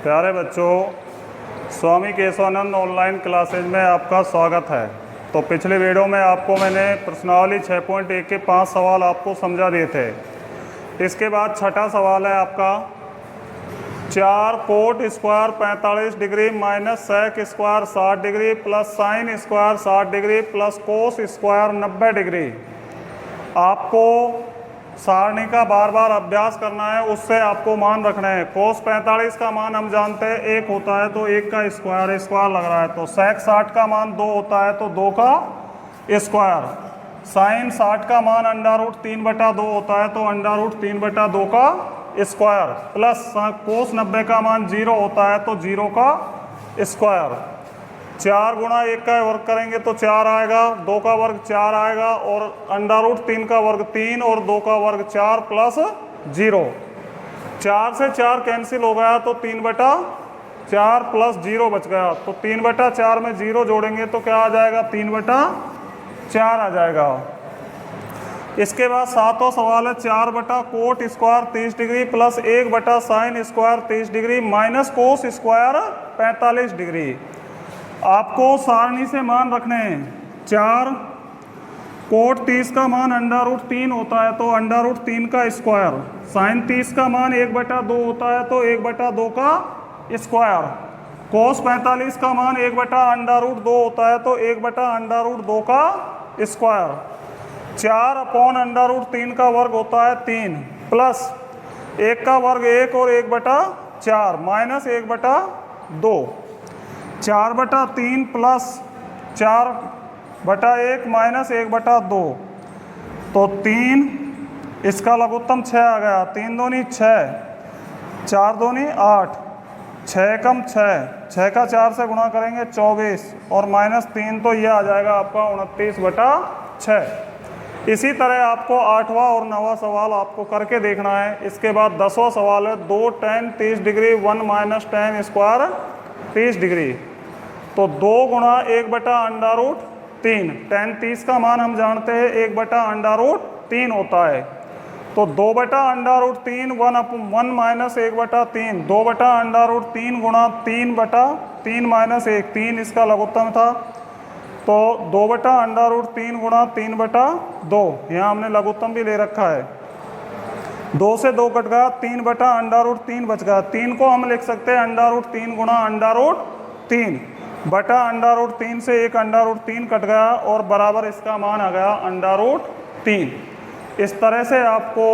प्यारे बच्चों, स्वामी Keshavananda online classes में आपका स्वागत है। तो पिछले वीडियो में आपको मैंने प्रश्नावली 6.1 के 5 सवाल आपको समझा दिए थे। इसके बाद छठा सवाल है आपका 4 cot square 45 degree minus sec square 60 degree plus sine square 60 degree plus cos square 90 degree. आपको सारणी का बार बार अभ्यास करना है, उससे आपको मान रखना है। कोस 45 का मान हम जानते हैं 1 होता है, तो 1 का स्क्वायर लग रहा है। तो सेक 60 का मान 2 होता है, तो 2 का स्क्वायर। साइन 60 का मान √3/2 होता है, तो √3/2 का स्क्वायर। प्लस कोस 90 का मान 0 होता है, तो 0 का स्क्वायर। 4 गुणा 1 का वर्ग करेंगे तो 4 आएगा, 2 का वर्ग 4 आएगा, और √3 का वर्ग 3 और 2 का वर्ग 4 प्लस 0। 4 से 4 कैंसिल हो गया, तो 3/4 प्लस 0 बच गया। तो 3/4 में 0 जोड़ेंगे तो क्या आ जाएगा, 3/4 आ जाएगा। इसके बाद सातवां सवाल है 4/कोट स्क्वायर 30 डिग्री प्लस 1/साइन square 30 degree minus cos square 45 degree. आपको सारणी से मान रखने हैं। 4 कोट 30 का मान √3 होता है, तो √3 का स्क्वायर। साइन 30 का मान 1/2 होता है, तो 1/2 का स्क्वायर। कोस 45 का मान 1/√2 होता है, तो 1/√2 का स्क्वायर। 4/√3 का वर्ग होता है 3 प्लस 1 का वर्ग 1 और 1/4 माइनस 1/2। 4/3 प्लस 4/1 माइनस 1/2, तो 3। इसका लघुत्तम 6 आ गया। 3 दूनी 6, 4 दूनी 8, 6 कम 6, 6 का 4 से गुणा करेंगे 24 और माइनस 3, तो ये आ जाएगा आपका 29/6। इसी तरह आपको 8वां और 9वां सवाल आपको करके देखना है। इसके बाद 10वां सवाल है 2 tan 30 degree 1 minus tan square 30 degree. तो 2 गुणा 1/√3। tan 30 का मान हम जानते हैं 1/√3 होता है, तो 2/√3 1 माइनस 1/3। 2/√3 गुणा 3/3 माइनस 1, 3 इसका लघुत्तम था, तो 2/√3 गुणा 3/2। यहाँ हमने लघुत्तम भी ले रखा है। 2 से 2 कट गया, 3/√3 बच गया। 3 को हम लिख सकते हैं √3 गुणा √3 बटा √3 से 1 √3 कट गया, और बराबर इसका मान आ गया √3। इस तरह से आपको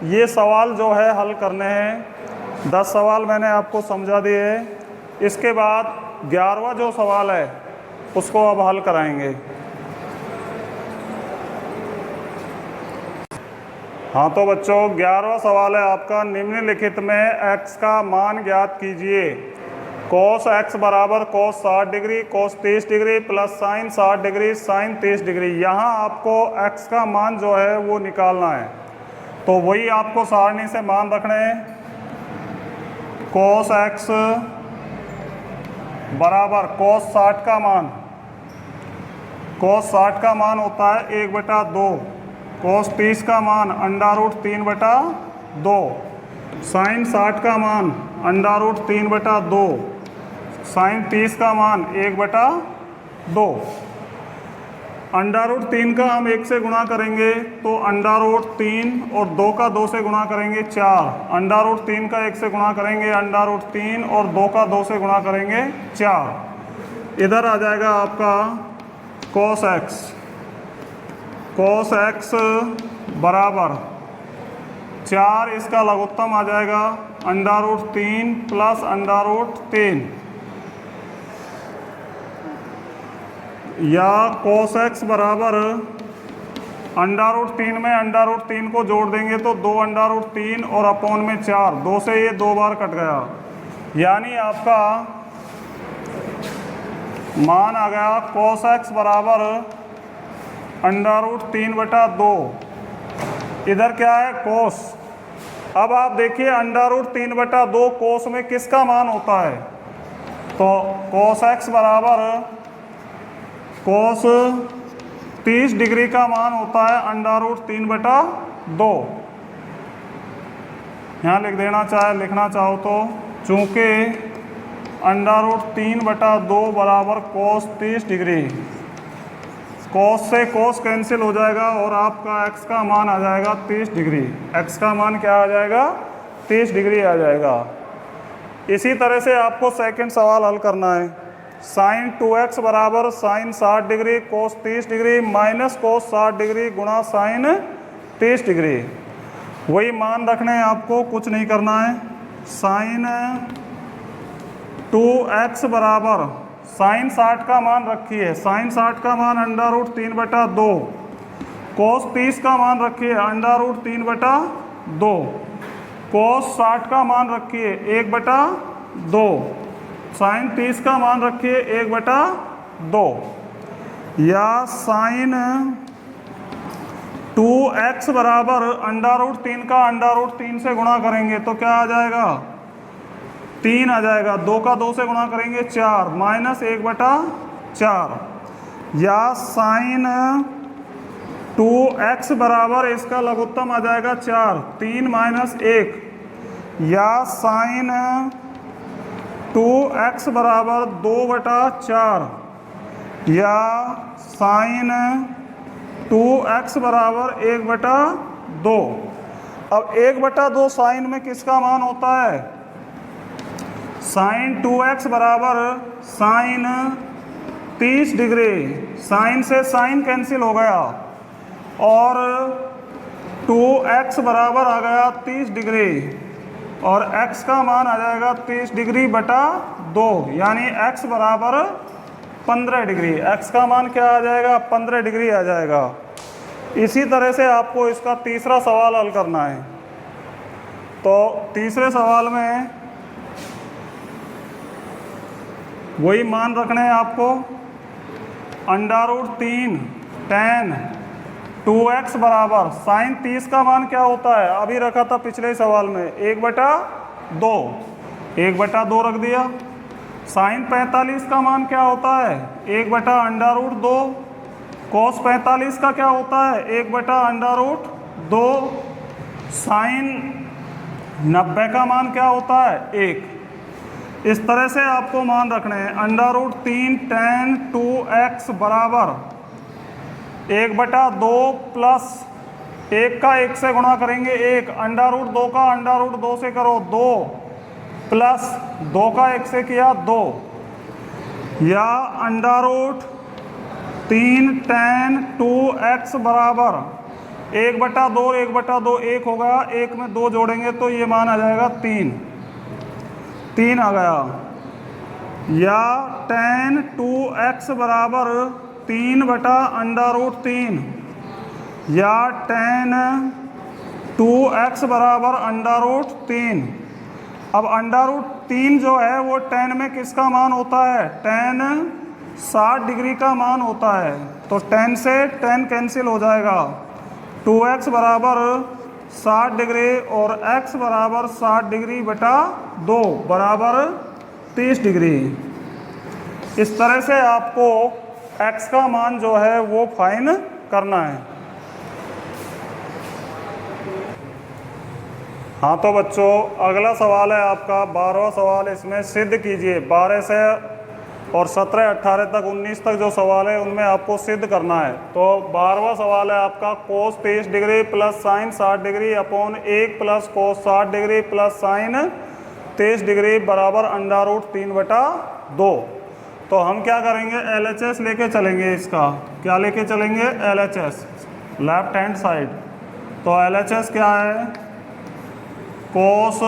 ये सवाल जो है हल करने हैं। 10 सवाल मैंने आपको समझा दिए। इसके बाद 11वां जो सवाल है उसको अब हल कराएंगे। हाँ तो बच्चों, 11वां सवाल है आपका, निम्नलिखित में x का मान ज्ञात कीजिए। cos x बराबर cos 60 degree cos 30 degree plus sign 60 degree sine 30 degree. यहाँ आपको x का मान जो है वो निकालना है, तो वही आपको सारणी से मान रखने हैं। cos x बराबर cos 60 का मान, cos 60 का मान होता है 1/2। cos 30 का मान √3/2। साइन 60 का मान √3/2। साइन 30 का मान 1/2। √3 का हम 1 से गुणा करेंगे तो √3, और 2 का 2 से गुणा करेंगे 4। √3 का 1 से गुणा करेंगे √3, और 2 का 2 से गुणा करेंगे 4। इधर आ जाएगा आपका cos x। cos x बराबर 4, इसका लघुत्तम आ जाएगा √3 प्लस √3, या cos x बराबर √3 में √3 को जोड़ देंगे तो 2 √3 और अपॉन में 4। 2 से ये 2 बार कट गया, यानी आपका मान आ गया cos x बराबर √3/2। इधर क्या है, कोस। अब आप देखिए √3/2 कोस में किसका मान होता है, तो cos x बराबर cos 30 डिग्री का मान होता है √3/2। यहाँ लिखना चाहो तो चूँकि √3/2 बराबर cos 30 डिग्री, cos से cos कैंसिल हो जाएगा और आपका x का मान आ जाएगा 30 डिग्री। x का मान क्या आ जाएगा? 30 डिग्री आ जाएगा। इसी तरह से आपको सेकंड सवाल हल करना है। sin 2x बराबर sin 60 degree cos 30 degree minus cos 60 degree गुणा sin 30 डिग्री। वही मान रखने हैं आपको, कुछ नहीं करना है। sin 2x बराबर sin 60 का मान रखिए, sin 60 का मान √3/2, cos 30 का मान रखिए √3/2, cos 60 का मान रखिए 1/2, sin 30 का मान रखिए 1/2, या sin 2x बराबर √3 का √3 से गुणा करेंगे तो क्या आ जाएगा? 3 आ जाएगा। 2 का 2 से गुणा करेंगे 4 माइनस 1/4, या sin 2x बराबर इसका लघुत्तम आ जाएगा 4, 3 माइनस 1, या sin 2x बराबर 2/4, या sin 2x बराबर 1/2। अब 1/2 साइन में किसका मान होता है? sin 2x बराबर sin 30 डिग्री, साइन से साइन कैंसिल हो गया, और 2x बराबर आ गया 30 डिग्री, और x का मान आ जाएगा 30 डिग्री बटा 2, यानी x बराबर 15 डिग्री। x का मान क्या आ जाएगा? 15 डिग्री आ जाएगा। इसी तरह से आपको इसका तीसरा सवाल हल करना है। तो तीसरे सवाल में वही मान रखने हैं आपको। √3 tan 2x बराबर sin 30 का मान क्या होता है? अभी रखा था पिछले सवाल में 1/2, 1/2 रख दिया। sin 45 का मान क्या होता है? 1/√2। cos 45 का क्या होता है? 1/√2। sin 90 का मान क्या होता है? 1। इस तरह से आपको मान रखने हैं। √3 tan 2x बराबर 1/2 प्लस 1 का 1 से गुणा करेंगे 1, √2 का √2 से करो 2, प्लस 2 का 1 से किया 2, या √3 tan 2x बराबर 1/2, 1/2 1 हो गया, 1 में 2 जोड़ेंगे तो ये मान आ जाएगा 3 आ गया, या tan 2x बराबर 3/√3, या tan 2x बराबर √3। अब √3 जो है वो tan में किसका मान होता है? tan 60 डिग्री का मान होता है। तो tan से tan कैंसिल हो जाएगा। 2x बराबर 60 डिग्री और x बराबर 60 डिग्री बटा 2 बराबर 30 डिग्री। इस तरह से आपको x का मान जो है वो फाइन करना है। हाँ तो बच्चों, अगला सवाल है आपका 12वां सवाल। इसमें सिद्ध कीजिए 12 से और 17, 18 तक, 19 तक जो सवाल है उनमें आपको सिद्ध करना है। तो 12वां सवाल है आपका cos 30 degree plus sin 60 degree upon 1 plus cos 60 degree plus sin 30 degree बराबर √3/2। तो हम क्या करेंगे? LHS लेके चलेंगे। इसका क्या लेके चलेंगे? LHS, left hand side. तो LHS क्या है? cos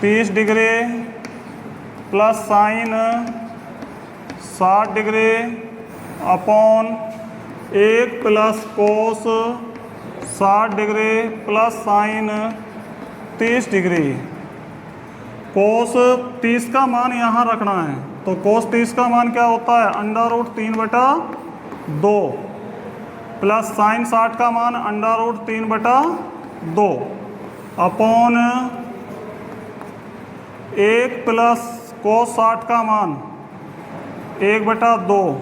30 degree plus sin 60 degree upon 1 plus cos 60 degree plus sin 30 degree. cos 30 का मान यहाँ रखना है। तो cos 30 का मान क्या होता है? √3/2 प्लस sin 60 का मान √3/2 अपॉन 1 प्लस cos 60 का मान 1/2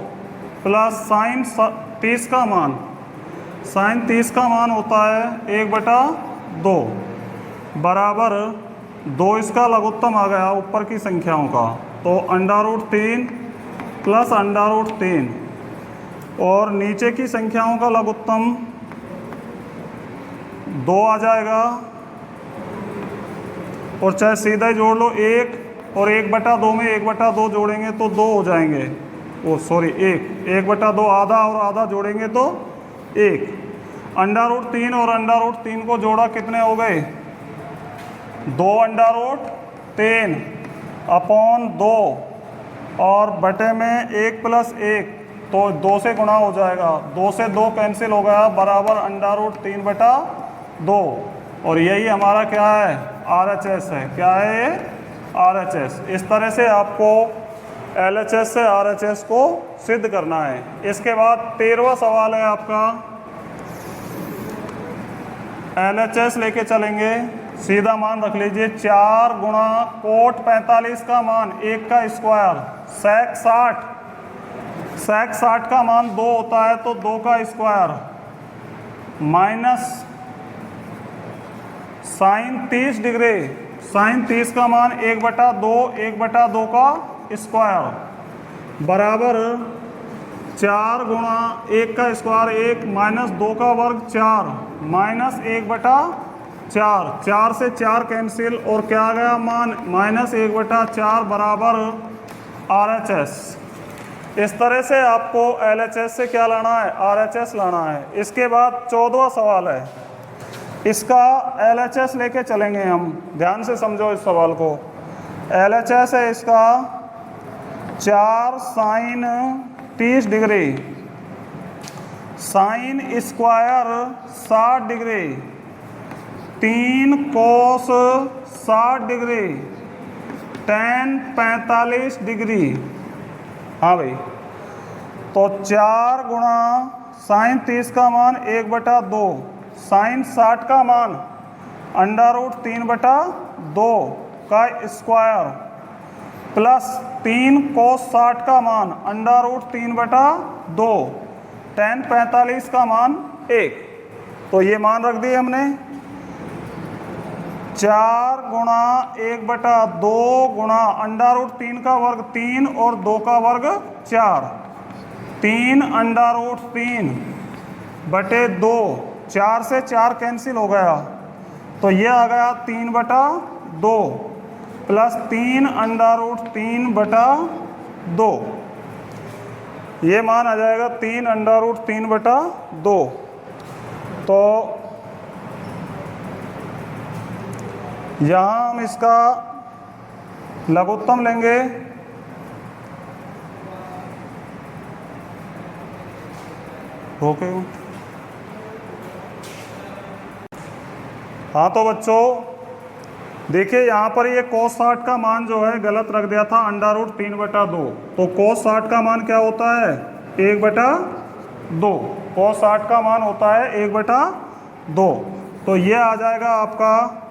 प्लस sin 30 का मान, sin 30 का मान होता है 1/2 बराबर 2 इसका लघुत्तम आ गया ऊपर की संख्याओं का, तो √3 प्लस √3, और नीचे की संख्याओं का लघुत्तम 2 आ जाएगा, और चाहे सीधा ही जोड़ लो 1, और 1/2 में 1/2 जोड़ेंगे तो 2 हो जाएंगे, ओ सॉरी 1/2 आधा और आधा जोड़ेंगे तो 1। √3 और √3 को जोड़ा कितने हो गए? 2√3 अपॉन 2, और बटे में 1 + 1, तो 2 से गुणा हो जाएगा, 2 से 2 कैंसिल हो गया, बराबर √3/2। और यही हमारा क्या है? RHS है। क्या है ये? RHS। इस तरह से आपको LHS से RHS को सिद्ध करना है। इसके बाद 13वां सवाल है आपका, LHS लेके चलेंगे, सीधा मान रख लीजिए, 4 गुणा कोट 45 का मान 1 का स्क्वायर, सेक 60 का मान 2 होता है, तो 2 का square, minus sine 30 degree, sine 30 का मान 1/2 का स्क्वायर, बराबर 4 गुणा 1 का स्क्वायर 1, माइनस 2 का वर्ग 4, माइनस 1/4, 4 से 4 कैंसिल, और क्या आ गया मान? -1/4, बराबर RHS। इस तरह से आपको LHS से क्या लाना है? RHS लाना है। इसके बाद 14वां सवाल है, इसका LHS लेके चलेंगे हम, ध्यान से समझो इस सवाल को। LHS है इसका 4 sine 30 degree, sine square 60 degree, 3 cos 60 degree, tan 45 degree. हाँ भाई, तो 4 गुणा साइन 30 का मान 1/2, साइन 60 का मान √3/2 का स्क्वायर, प्लस 3 कोस 60 का मान √3/2, tan 45 का मान 1। तो ये मान रख दिए हमने। 4 गुणा 1/2 गुणा √3 का वर्ग 3 और 2 का वर्ग 4, 3 √3 बटे 2, 4 से 4 कैंसिल हो गया, तो ये आ गया 3/2 प्लस 3 √3/2, ये मान आ जाएगा 3 √3/2। तो यहाँ हम इसका लघुत्तम लेंगे, ओके। हाँ तो बच्चों देखिए, यहाँ पर ये cos 60 का मान जो है गलत रख दिया था, √3/2। तो cos 60 का मान क्या होता है? 1/2। cos 60 का मान होता है 1/2। तो ये आ जाएगा आपका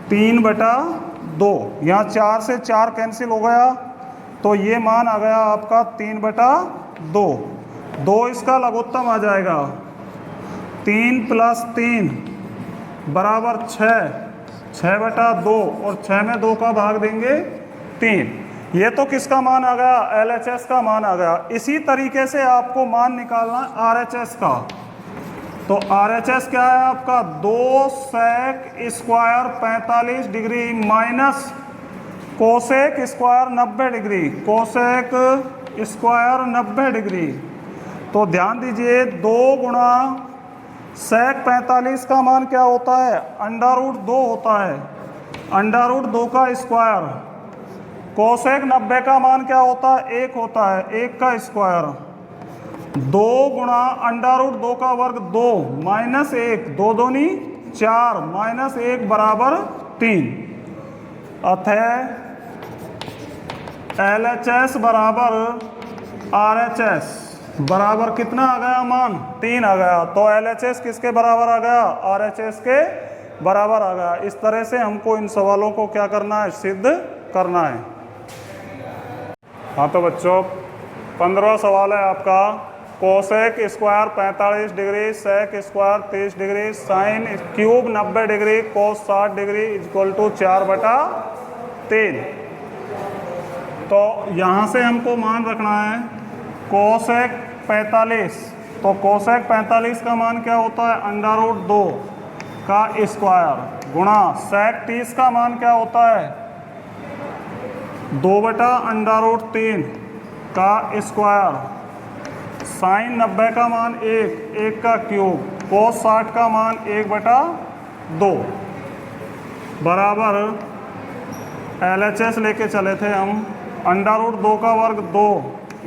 3/2। यहाँ 4 से 4 कैंसिल हो गया, तो ये मान आ गया आपका 3/2। 2 इसका लघुत्तम आ जाएगा, 3 + 3 बराबर 6, 6/2, और 6 में 2 का भाग देंगे 3। ये तो किसका मान आ गया? LHS का मान आ गया। इसी तरीके से आपको मान निकालना RHS का। तो RHS क्या है आपका? 2 sec square 45 degree minus cosec square 90 degree, cosec square 90 degree. तो ध्यान दीजिए, 2 गुणा सेक 45 का मान क्या होता है? √2 होता है, √2 का स्क्वायर। कोसेक 90 का मान क्या होता है? 1 होता है, 1 का स्क्वायर। 2 गुणा √2 का वर्ग 2 माइनस 1, 2 दूनी 4 माइनस 1 बराबर 3। अतः LHS बराबर RHS बराबर कितना आ गया मान? 3 आ गया। तो LHS किसके बराबर आ गया? RHS के बराबर आ गया। इस तरह से हमको इन सवालों को क्या करना है? सिद्ध करना है। हाँ तो बच्चों 15वां सवाल है आपका, cosec square 45 degree, sec square 30 degree, sine cube 90 degree, cos 60 degree equal to 4/3। तो यहाँ से हमको मान रखना है कोसेक 45, तो कोसेक 45 का मान क्या होता है √2 का स्क्वायर गुणा सेक 30 का मान क्या होता है 2/√3 का स्क्वायर, साइन 90 का मान 1 का क्यूब, कोस 60 का मान 1/2 बराबर LHS लेके चले थे हम। √2 का वर्ग 2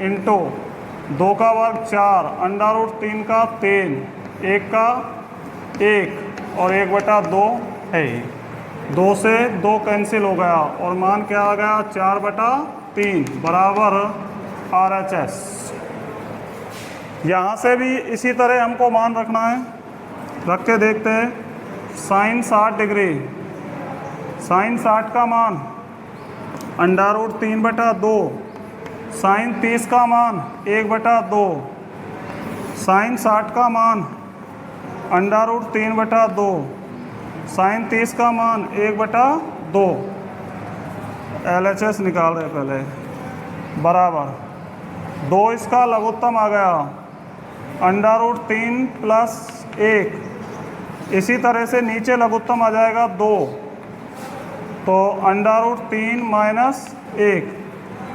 इंटू 2 का वर्ग 4, √3 का 3, 1 का 1 और 1/2 है। 2 से 2 कैंसिल हो गया और मान क्या आ गया 4/3 बराबर RHS। यहाँ से भी इसी तरह हमको मान रखना है, रख के देखते हैं। साइन 60 डिग्री, साइन 60 का मान √3/2, साइन 30 का मान 1/2, साइन 60 का मान √3/2, साइन 30 का मान 1/2। LHS निकाल रहे पहले, बराबर 2 इसका लघुत्तम आ गया √3 + 1। इसी तरह से नीचे लघुत्तम आ जाएगा 2, तो √3 - 1।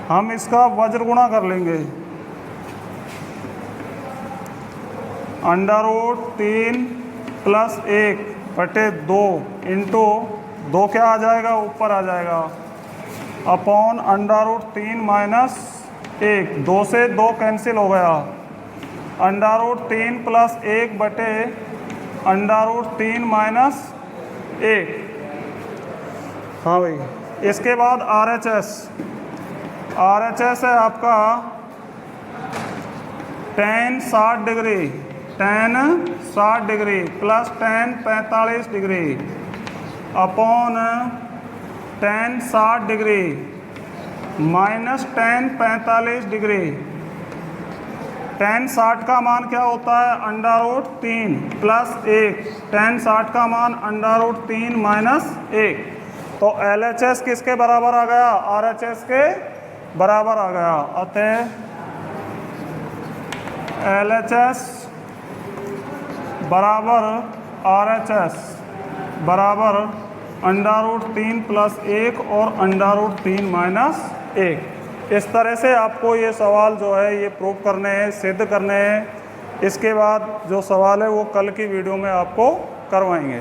हम इसका वज्र गुणा कर लेंगे, √3 + 1/2 इंटू 2 क्या आ जाएगा ऊपर आ जाएगा अपॉन √3 - 1। 2 से 2 कैंसिल हो गया, √3 + 1/√3 - 1। हाँ भाई, इसके बाद RHS है आपका tan 60 degree, tan 60 degree plus tan 45 degree upon tan 60 degree minus tan 45 degree. tan 60 का मान क्या होता है √3 + 1, tan 60 का मान √3 - 1। तो LHS किसके बराबर आ गया RHS के बराबर आ गया। अतः LHS बराबर RHS बराबर √3 + 1 और √3 - 1। इस तरह से आपको ये सवाल जो है ये प्रूव करने हैं, सिद्ध करने हैं। इसके बाद जो सवाल है वो कल की वीडियो में आपको करवाएंगे।